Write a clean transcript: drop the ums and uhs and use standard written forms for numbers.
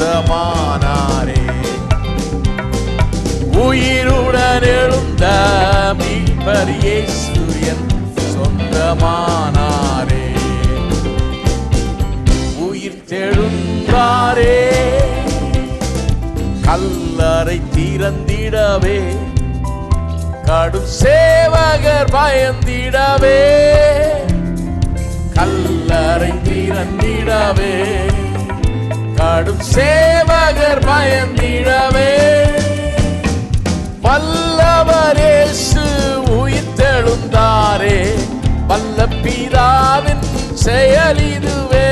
சொந்தமானாரே. உயிருடன் எழுந்த மீட்பர் இயேசு என் சொந்தமானாரே. உயிர் தெழுந்தாரே, கல்லறை திறந்திடவே, கடும் சேவகர் பயந்திடவே, கல்லறை திறந்திடவே, கடும் சேவகர் பயந்திடவே, வல்லவர் இயேசு உயிர்த்தெழுந்தாரே, வல்ல பிதாவின் செயல் இதுவே.